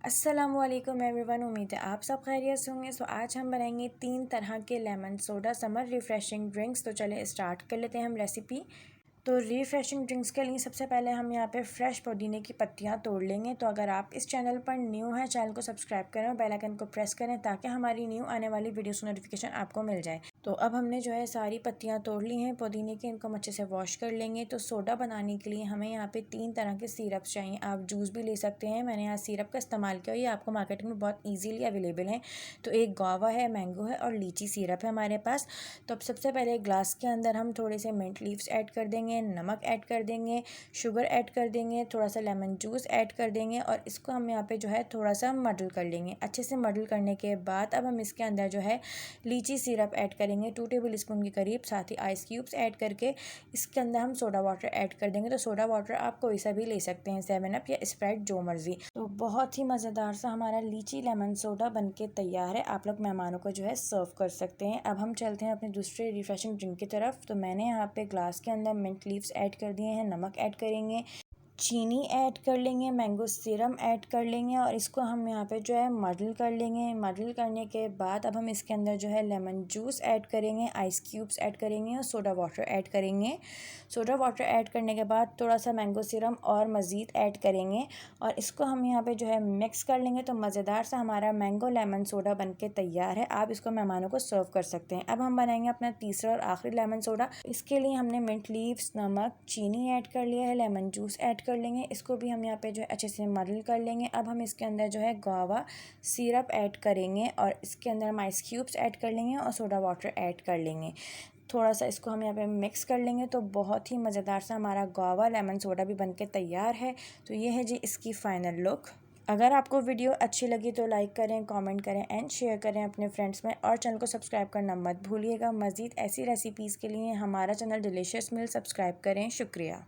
अस्सलामुअलैकुम एवरीवन, उम्मीद है आप सब खैरियत से होंगे। सो आज हम बनाएंगे 3 तरह के lemon soda summer refreshing drinks. तो चले स्टार्ट कर लेते हैं हम रेसिपी। तो रिफ़्रेशिंग ड्रिंक्स के लिए सबसे पहले हम यहाँ पे फ्रेश पुदीने की पत्तियाँ तोड़ लेंगे। तो अगर आप इस चैनल पर न्यू हैं, चैनल को सब्सक्राइब करें और बेल आइकन को प्रेस करें ताकि हमारी न्यू आने वाली वीडियोस की नोटिफिकेशन आपको मिल जाए। तो अब हमने जो है सारी पत्तियाँ तोड़ ली हैं पुदीने की, इनको हम अच्छे से वॉश कर लेंगे। तो सोडा बनाने के लिए हमें यहाँ पे 3 तरह के सिरप चाहिए। आप जूस भी ले सकते हैं, मैंने यहाँ सिरप का इस्तेमाल किया, ये आपको मार्केट में बहुत ईजीली अवेलेबल है। तो एक गुआवा है, मैंगो है और लीची सिरप है हमारे पास। तो अब सबसे पहले ग्लास के अंदर हम थोड़े से मिंट लीव्स ऐड कर देंगे, नमक ऐड कर देंगे, शुगर ऐड कर देंगे, थोड़ा सा लेमन जूस ऐड कर देंगे और इसको हम यहाँ पे जो है थोड़ा सा मडल कर लेंगे। अच्छे से मडल करने के बाद अब हम इसके अंदर जो है लीची सिरप ऐड करेंगे 2 टेबल स्पून के करीब, साथ ही आइस क्यूब्स ऐड करके इसके अंदर हम सोडा वाटर ऐड कर देंगे। तो सोडा वाटर आप कोई सा भी ले सकते हैं, 7 अप या स्प्राइट, जो मर्जी। तो बहुत ही मज़ेदार सा हमारा लीची लेमन सोडा बनके तैयार है। आप लोग मेहमानों को जो है सर्व कर सकते हैं। अब हम चलते हैं अपने दूसरे रिफ्रेशिंग ड्रिंक की तरफ। तो मैंने यहाँ पे ग्लास के अंदर मिंट लीव्स ऐड कर दिए हैं, नमक ऐड करेंगे, चीनी ऐड कर लेंगे, मैंगो सिरम ऐड कर लेंगे और इसको हम यहाँ पे जो है मडल कर लेंगे। मडल करने के बाद अब हम इसके अंदर जो है लेमन जूस ऐड करेंगे, आइस क्यूब्स ऐड करेंगे और सोडा वाटर ऐड करेंगे। सोडा वाटर ऐड करने के बाद थोड़ा सा मैंगो सिरम और मज़ीद ऐड करेंगे और इसको हम यहाँ पे जो है मिक्स कर लेंगे। तो मज़ेदार सा हमारा मैंगो लेमन सोडा बन के तैयार है। आप इसको मेहमानों को सर्व कर सकते हैं। अब हम बनाएंगे अपना तीसरा और आखिरी लेमन सोडा। इसके लिए हमने मिंट लीव्स, नमक, चीनी ऐड कर लिया है, लेमन जूस ऐड कर लेंगे। इसको भी हम यहाँ पे जो है अच्छे से मडल कर लेंगे। अब हम इसके अंदर जो है गुआवा सिरप ऐड करेंगे और इसके अंदर हम आइस क्यूब्स ऐड कर लेंगे और सोडा वाटर ऐड कर लेंगे। थोड़ा सा इसको हम यहाँ पे मिक्स कर लेंगे। तो बहुत ही मज़ेदार सा हमारा गुआवा लेमन सोडा भी बनके तैयार है। तो ये है जी इसकी फ़ाइनल लुक। अगर आपको वीडियो अच्छी लगी तो लाइक करें, कमेंट करें एंड शेयर करें अपने फ्रेंड्स में और चैनल को सब्सक्राइब करना मत भूलिएगा। मज़ीद ऐसी रेसिपीज़ के लिए हमारा चैनल डिलीशियस मील सब्सक्राइब करें। शुक्रिया।